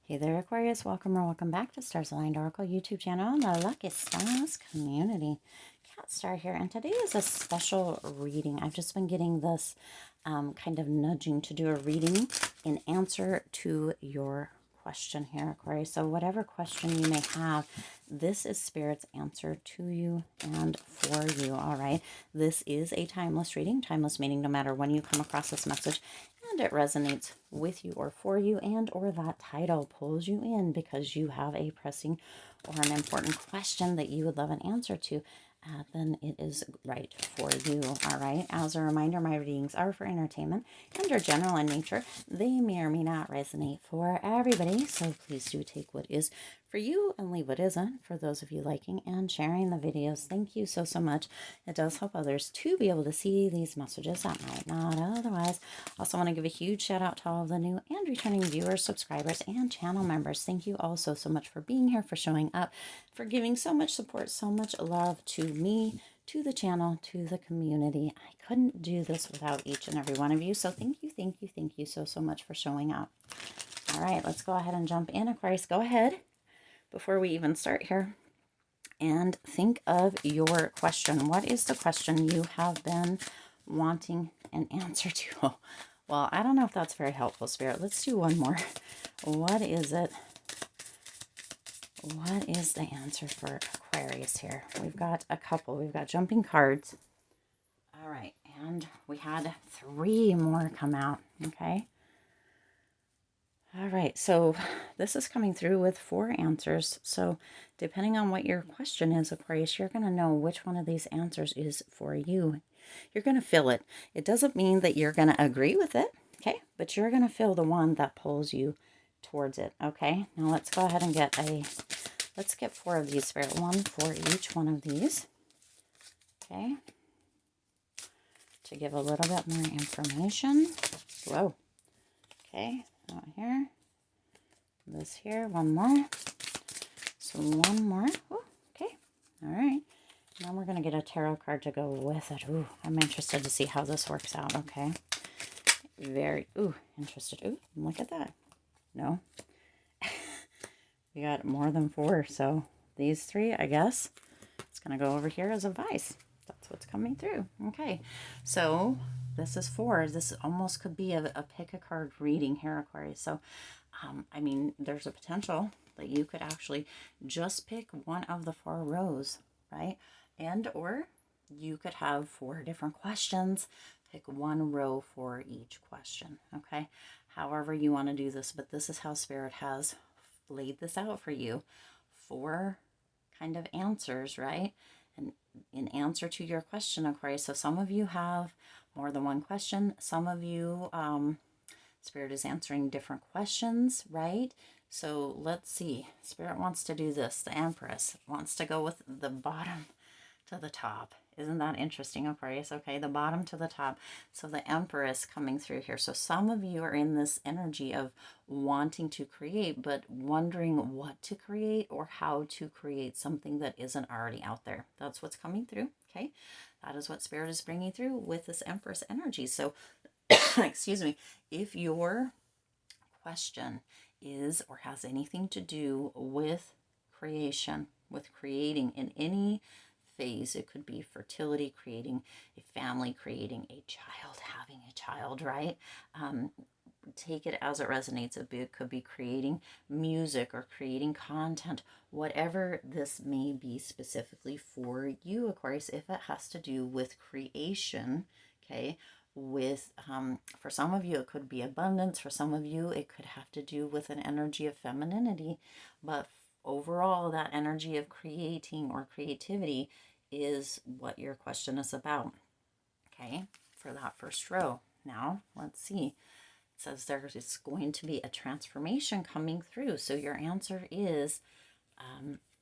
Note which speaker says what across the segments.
Speaker 1: Hey there, Aquarius. Welcome or welcome back to Stars Aligned Oracle YouTube channel, the Lucky Stars community. Cat Star here, and today is a special reading. I've just been getting this kind of nudging to do a reading in answer to your question here, Aquarius. So whatever question you may have, this is Spirit's answer to you and for you, all right? This is a timeless reading. Timeless meaning no matter when you come across this message and it resonates with you or for you, and or that title pulls you in because you have a pressing or an important question that you would love an answer to, then it is right for you. All right. As a reminder, my readings are for entertainment and are general in nature. They may or may not resonate for everybody. So please do take what is for you and leave what isn't. For those of you liking and sharing the videos, thank you so much. It does help others to be able to see these messages that might not otherwise. Also want to give a huge shout out to all of the new and returning viewers, subscribers, and channel members. Thank you all so much for being here, for showing up, for giving so much support, so much love to me, to the channel, to the community. I couldn't do this without each and every one of you. So thank you so much for showing up. All right, let's go ahead and jump in. Aquarius, go ahead before we even start here and think of your question. What is the question you have been wanting an answer to? Well, I don't know if that's very helpful, Spirit. Let's do one more. What is it? What is the answer for Aquarius here? We've got a couple. We've got jumping cards. All right. And we had 3 more come out. Okay. All right. So this is coming through with 4 answers. So depending on what your question is, Aquarius, you're going to know which one of these answers is for you. You're going to feel it. It doesn't mean that you're going to agree with it. Okay. But you're going to feel the one that pulls you towards it. Okay. Now let's go ahead and let's get 4 of these, Spirit. 1 for each one of these. Okay. To give a little bit more information. Whoa. Okay. Out here. This here. 1 more. So 1 more. Ooh, okay. All right. Now we're going to get a tarot card to go with it. Ooh, I'm interested to see how this works out. Okay. Very, interested. Ooh, look at that. No. We got more than 4, so these 3, I guess, it's going to go over here as a vice. That's what's coming through. Okay, so this is 4. This almost could be a pick a card reading here, Aquarius. So, I mean, there's a potential that you could actually just pick one of the 4 rows, right? And or you could have 4 different questions. Pick 1 row for each question, okay? However you want to do this, but this is how Spirit has laid this out for you. 4 kind of answers, right? And in answer to your question, Aquarius. So some of you have more than 1 question. Some of you, Spirit is answering different questions, right? So let's see. Spirit wants to do this. The Empress wants to go with the bottom to the top. Isn't that interesting, Aquarius? Okay, the bottom to the top. So the Empress coming through here. So some of you are in this energy of wanting to create, but wondering what to create or how to create something that isn't already out there. That's what's coming through, okay? That is what Spirit is bringing through with this Empress energy. So, excuse me, if your question is or has anything to do with creation, with creating in any phase, it could be fertility, creating a family, creating a child, having a child, right? Take it as it resonates. It could be creating music or creating content, whatever this may be specifically for you, Aquarius, if it has to do with creation, okay? With for some of you it could be abundance, for some of you it could have to do with an energy of femininity, but overall that energy of creating or creativity is what your question is about, okay, for that first row. Now let's see, it says there is going to be a transformation coming through. So your answer is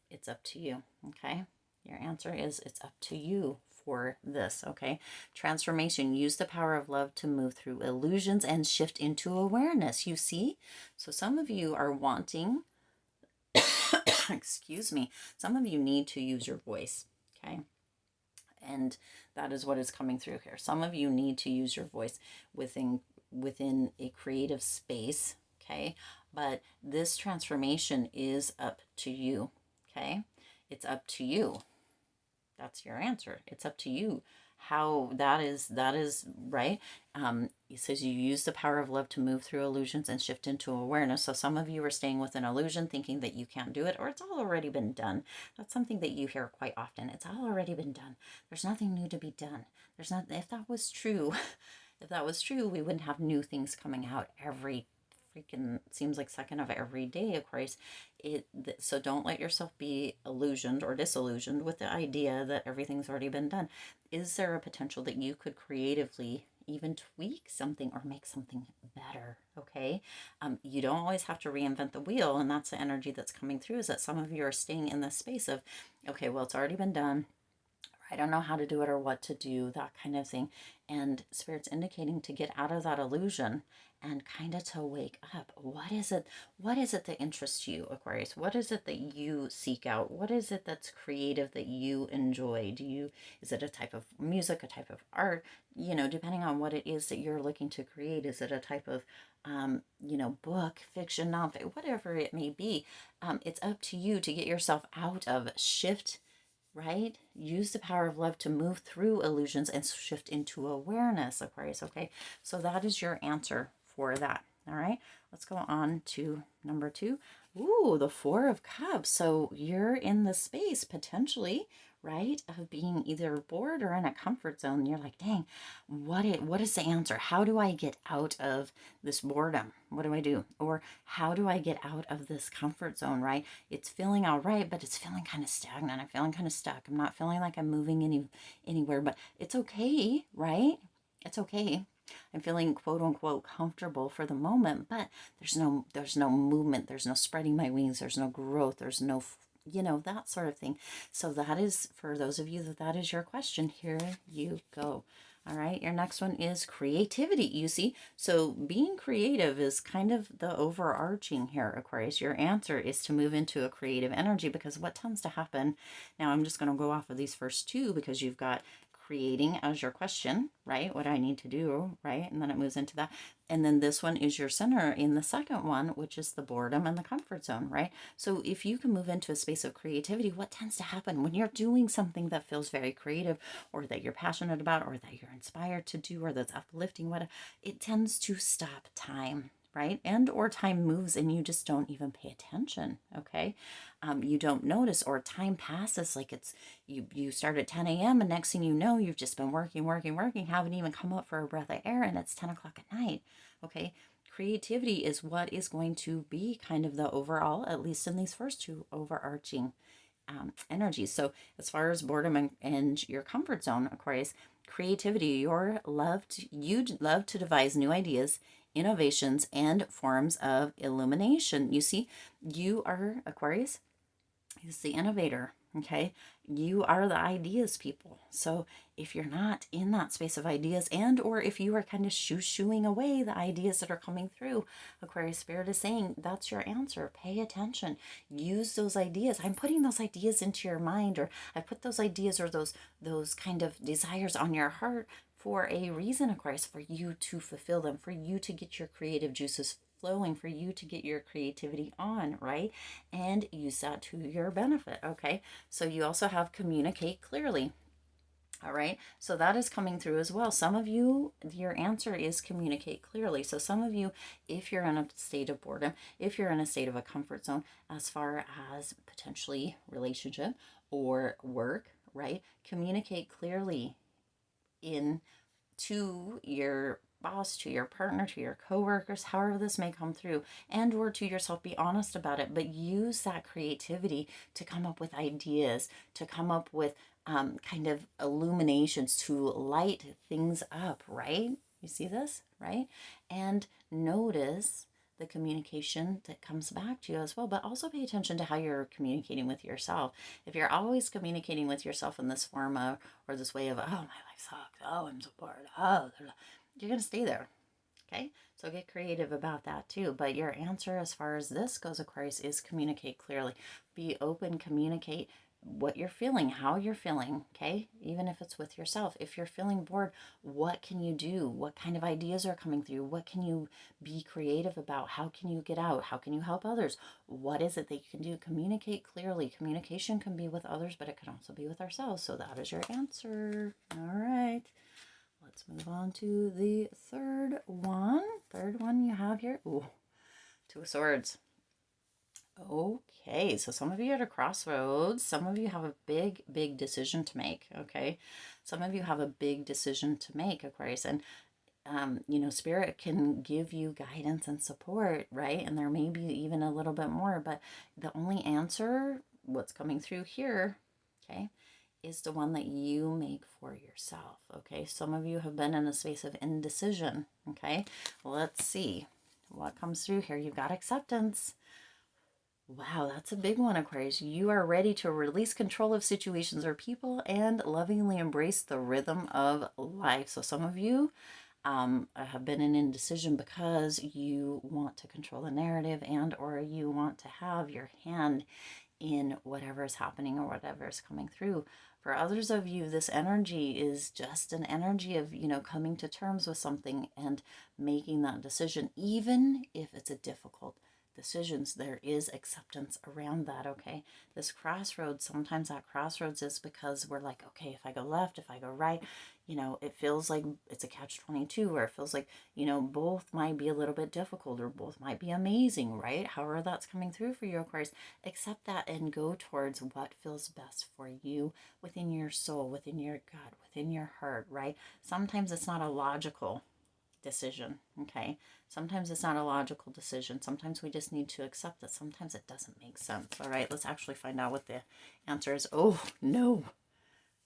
Speaker 1: it's up to you, okay? Your answer is it's up to you for this, okay? Transformation. Use the power of love to move through illusions and shift into awareness. You see? So some of you are wanting, excuse me, some of you need to use your voice, okay? And that is what is coming through here. Some of you need to use your voice within a creative space, okay? But this transformation is up to you. Okay. It's up to you. That's your answer. It's up to you how that is right. It says you use the power of love to move through illusions and shift into awareness. So some of you are staying with an illusion thinking that you can't do it, or it's all already been done. That's something that you hear quite often. It's all already been done. There's nothing new to be done. There's not. If that was true, if that was true, we wouldn't have new things coming out every freaking, seems like second of every day, Aquarius. So don't let yourself be illusioned or disillusioned with the idea that everything's already been done. Is there a potential that you could creatively even tweak something or make something better? Okay. You don't always have to reinvent the wheel, and that's the energy that's coming through, is that some of you are staying in this space of, okay, well, it's already been done. I don't know how to do it or what to do, that kind of thing. And Spirit's indicating to get out of that illusion and kind of to wake up. What is it? What is it that interests you, Aquarius? What is it that you seek out? What is it that's creative that you enjoy? Is it a type of music, a type of art? Depending on what it is that you're looking to create, is it a type of, book, fiction, novel, whatever it may be? It's up to you to get yourself out of shift, right? Use the power of love to move through illusions and shift into awareness, Aquarius. Okay, so that is your answer for that. All right, let's go on to number 2. Ooh, the 4 of Cups. So you're in the space potentially, right, of being either bored or in a comfort zone. You're like, dang, what is the answer? How do I get out of this boredom? What do I do? Or how do I get out of this comfort zone, right? It's feeling all right, but it's feeling kind of stagnant. I'm feeling kind of stuck. I'm not feeling like I'm moving anywhere, but it's okay, right? It's okay. I'm feeling quote unquote comfortable for the moment, but there's no movement, there's no spreading my wings, there's no growth, there's no that sort of thing. So that is, for those of you that is your question, here you go. All right, your next one is creativity, you see. So being creative is kind of the overarching here, Aquarius. Your answer is to move into a creative energy, because what tends to happen, now I'm just going to go off of these first 2 because you've got creating as your question, right? What I need to do, right? And then it moves into that. And then this one is your center in the second one, which is the boredom and the comfort zone, right? So if you can move into a space of creativity, what tends to happen when you're doing something that feels very creative, or that you're passionate about, or that you're inspired to do, or that's uplifting, it tends to stop time, right? And or time moves and you just don't even pay attention. Okay. You don't notice, or time passes like it's you start at 10 a.m. and next thing you know, you've just been working, haven't even come up for a breath of air, and it's 10 o'clock at night. Okay. Creativity is what is going to be kind of the overall, at least in these first 2 overarching energies. So as far as boredom and your comfort zone, Aquarius, creativity, you love to devise new ideas, innovations, and forms of illumination. You see, you are, Aquarius, is the innovator. Okay, you are the ideas people. So if you're not in that space of ideas, and or if you are kind of shooing away the ideas that are coming through, Aquarius Spirit is saying that's your answer. Pay attention. Use those ideas. I'm putting those ideas into your mind, or I put those ideas or those kind of desires on your heart for a reason, Aquarius, for you to fulfill them, for you to get your creative juices flowing, for you to get your creativity on, right? And use that to your benefit. Okay, so you also have communicate clearly. All right, so that is coming through as well. Some of you, your answer is communicate clearly. So some of you, if you're in a state of boredom, if you're in a state of a comfort zone, as far as potentially relationship or work, right? Communicate clearly in to your boss, to your partner, to your coworkers, however this may come through, and or to yourself. Be honest about it, but use that creativity to come up with ideas, to come up with kind of illuminations, to light things up, right? You see this, right? And notice the communication that comes back to you as well, but also pay attention to how you're communicating with yourself. If you're always communicating with yourself in this form of, or this way of, oh, my life sucks, oh, I'm so bored, oh, you're going to stay there. Okay, so get creative about that too. But your answer as far as this goes, Aquarius, is communicate clearly. Be open, communicate, what you're feeling, how you're feeling, okay? Even if it's with yourself. If you're feeling bored, what can you do? What kind of ideas are coming through? What can you be creative about? How can you get out? How can you help others? What is it that you can do? Communicate clearly. Communication can be with others, but it can also be with ourselves. So that is your answer. All right. Let's move on to the third one. Third one you have here. Ooh, Two of Swords. Okay, so some of you are at a crossroads. Some of you have a big, big decision to make. Okay, some of you have a big decision to make, Aquarius, and Spirit can give you guidance and support, right? And there may be even a little bit more, but the only answer, what's coming through here, okay, is the one that you make for yourself. Okay, some of you have been in a space of indecision. Okay, let's see what comes through here. You've got acceptance. Wow, that's a big one, Aquarius. You are ready to release control of situations or people and lovingly embrace the rhythm of life. So some of you have been in indecision because you want to control the narrative and or you want to have your hand in whatever is happening or whatever is coming through. For others of you, this energy is just an energy of, coming to terms with something and making that decision, even if it's a difficult decisions. There is acceptance around that. Okay, this crossroads, sometimes that crossroads is because we're like, okay, if I go left, if I go right, it feels like it's a catch-22, or it feels like, both might be a little bit difficult or both might be amazing, right? However that's coming through for you, Aquarius, accept that and go towards what feels best for you within your soul, within your gut, within your heart, right? Sometimes it's not a logical decision, okay? Sometimes it's not a logical decision. Sometimes we just need to accept that sometimes it doesn't make sense. All right, let's actually find out what the answer is. Oh, no.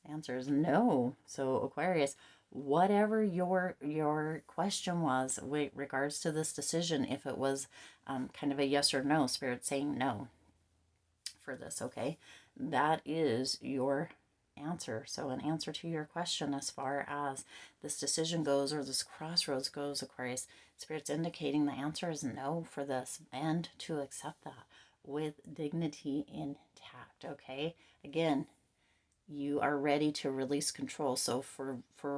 Speaker 1: The answer is no. So Aquarius, whatever your question was with regards to this decision, if it was kind of a yes or no, Spirit saying no for this, okay? That is your answer. So an answer to your question as far as this decision goes or this crossroads goes, Aquarius, Spirit's indicating the answer is no for this and to accept that with dignity intact, okay? Again, you are ready to release control. So for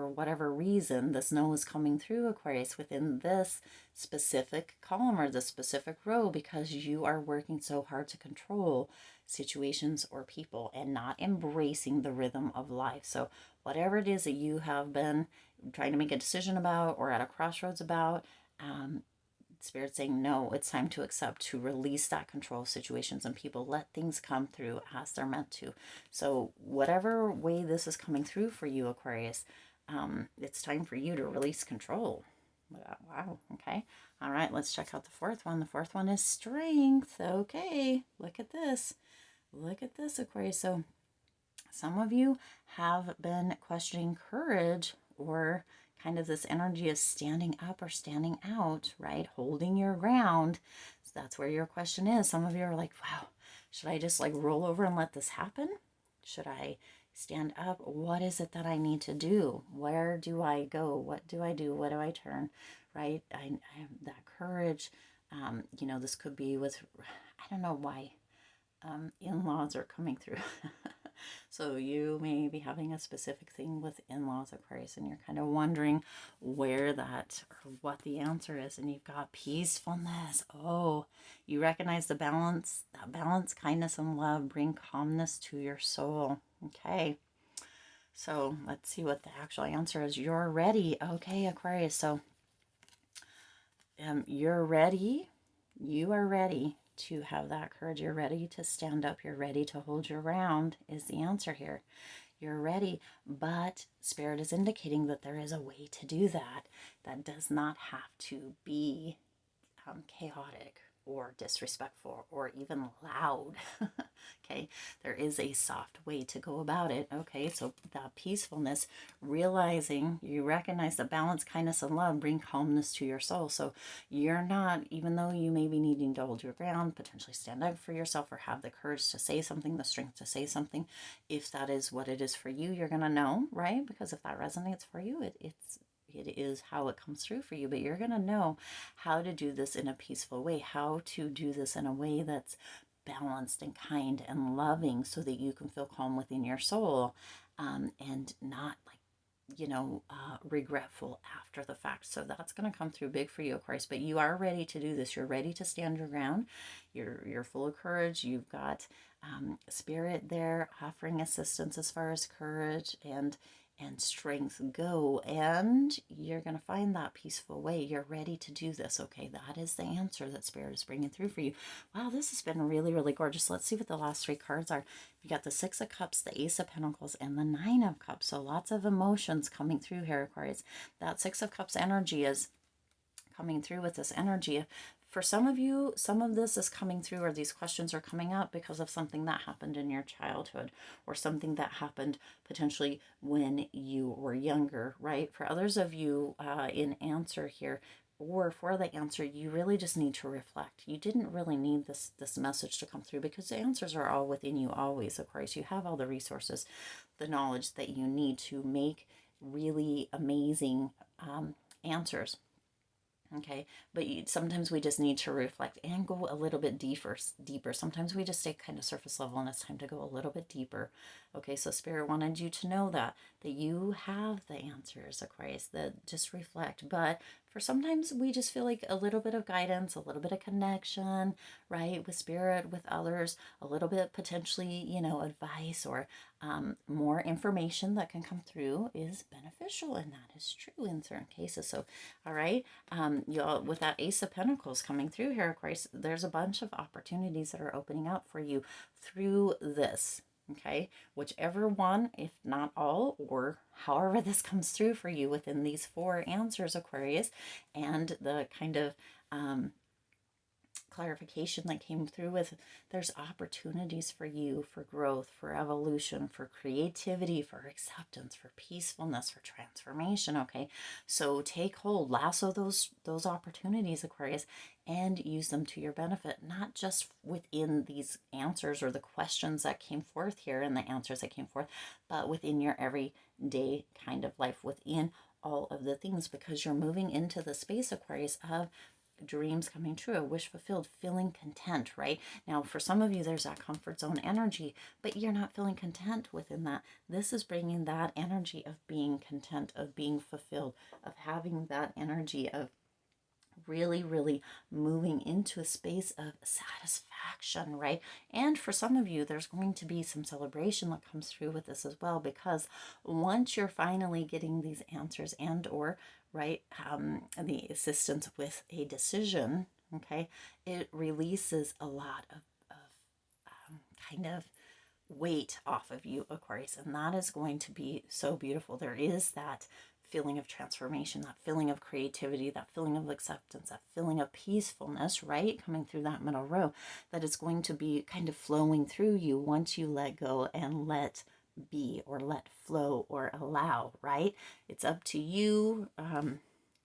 Speaker 1: whatever reason, this no is coming through, Aquarius, within this specific column or the specific row, because you are working so hard to control situations or people and not embracing the rhythm of life. So whatever it is that you have been trying to make a decision about or at a crossroads about, Spirit saying, no, it's time to accept, to release that control of situations and people. Let things come through as they're meant to. So whatever way this is coming through for you, Aquarius, it's time for you to release control. Wow. Okay. All right. Let's check out the fourth one. The fourth one is strength. Okay. Look at this. Look at this, Aquarius. So some of you have been questioning courage or kind of this energy of standing up or standing out, right? Holding your ground. So that's where your question is. Some of you are like, wow, should I just like roll over and let this happen? Should I stand up? What is it that I need to do? Where do I go? What do I do? What do I turn? Right? I have that courage. This could be with, I don't know why in-laws are coming through. So you may be having a specific thing with in-laws, Aquarius, and you're kind of wondering where that or what the answer is. And you've got peacefulness. Oh, you recognize the balance, that balance, kindness, and love bring calmness to your soul. Okay. So let's see what the actual answer is. You're ready. Okay, Aquarius. So you're ready. You are ready to have that courage. You're ready to stand up. You're ready to hold your ground is the answer here. You're ready, but Spirit is indicating that there is a way to do that. That does not have to be chaotic or disrespectful or even loud. Okay, there is a soft way to go about it. Okay, so that peacefulness, realizing you recognize that balance, kindness, and love bring calmness to your soul. So you're not, even though you may be needing to hold your ground, potentially stand up for yourself or have the courage to say something, the strength to say something, if that is what it is for you, you're going to know, right? Because if that resonates for you, it is how it comes through for you, but you're going to know how to do this in a peaceful way, how to do this in a way that's balanced and kind and loving so that you can feel calm within your soul, and not like, regretful after the fact. So that's going to come through big for you, Aquarius. But you are ready to do this. You're ready to stand your ground. You're full of courage. You've got spirit there offering assistance as far as courage and strength go, and you're going to find that peaceful way. You're ready to do this. Okay, that is the answer that spirit is bringing through for you. Wow, this has been really, really gorgeous. Let's see what the last three cards are. You got the Six of Cups, the Ace of Pentacles, and the Nine of Cups. So lots of emotions coming through here, Aquarius. That Six of Cups energy is coming through with this energy. For some of you, some of this is coming through, or these questions are coming up because of something that happened in your childhood, or something that happened potentially when you were younger, right? For others of you, in answer here, or for the answer, you really just need to reflect. You didn't really need this message to come through, because the answers are all within you always, of course. You have all the resources, the knowledge that you need to make really amazing answers. Okay, but sometimes we just need to reflect and go a little bit deeper. Sometimes we just stay kind of surface level, and it's time to go a little bit deeper. Okay, so Spirit wanted you to know that you have the answers, Aquarius, that just reflect. But for sometimes we just feel like a little bit of guidance, a little bit of connection, right, with Spirit, with others, a little bit potentially, advice, or more information that can come through is beneficial, and that is true in certain cases. So, all right, y'all, with that Ace of Pentacles coming through here, Aquarius, there's a bunch of opportunities that are opening up for you through this. Okay, whichever one, if not all, or however this comes through for you within these four answers, Aquarius, and the kind of clarification that came through with, there's opportunities for you for growth, for evolution, for creativity, for acceptance, for peacefulness, for transformation. Okay, so take hold, lasso those opportunities, Aquarius, and use them to your benefit, not just within these answers or the questions that came forth here and the answers that came forth, but within your everyday kind of life, within all of the things, because you're moving into the space, Aquarius, of dreams coming true, a wish fulfilled, feeling content, right? Now, for some of you, there's that comfort zone energy, but you're not feeling content within that. This is bringing that energy of being content, of being fulfilled, of having that energy of really, really moving into a space of satisfaction, right? And for some of you, there's going to be some celebration that comes through with this as well, because once you're finally getting these answers and or right, the assistance with a decision, okay, it releases a lot of kind of weight off of you, Aquarius, and that is going to be so beautiful. There is that feeling of transformation, that feeling of creativity, that feeling of acceptance, that feeling of peacefulness, right, coming through that middle row, that is going to be kind of flowing through you once you let go and let be, or let flow, or allow, right? It's up to you.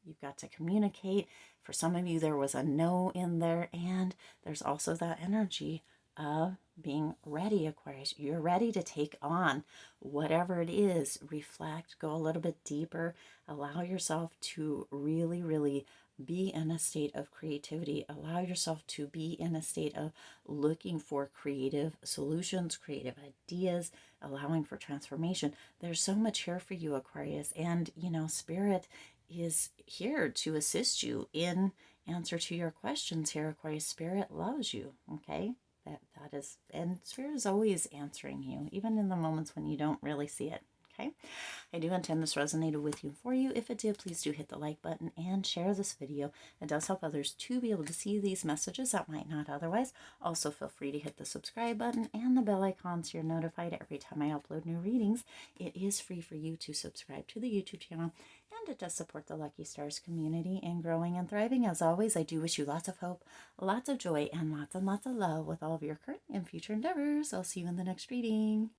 Speaker 1: You've got to communicate. For some of you, there was a no in there, and there's also that energy of being ready, Aquarius. You're ready to take on whatever it is. Reflect, go a little bit deeper, allow yourself to really, really be in a state of creativity. Allow yourself to be in a state of looking for creative solutions, creative ideas, allowing for transformation. There's so much here for you, Aquarius, and Spirit is here to assist you in answer to your questions here, Aquarius. Spirit loves you, okay? That is, and Spirit is always answering you, even in the moments when you don't really see it. Okay, I do intend this resonated with you and for you. If it did, please do hit the like button and share this video. It does help others to be able to see these messages that might not otherwise. Also, feel free to hit the subscribe button and the bell icon so you're notified every time I upload new readings. It is free for you to subscribe to the YouTube channel, and it does support the Lucky Stars community in growing and thriving. As always, I do wish you lots of hope, lots of joy, and lots of love with all of your current and future endeavors. I'll see you in the next reading.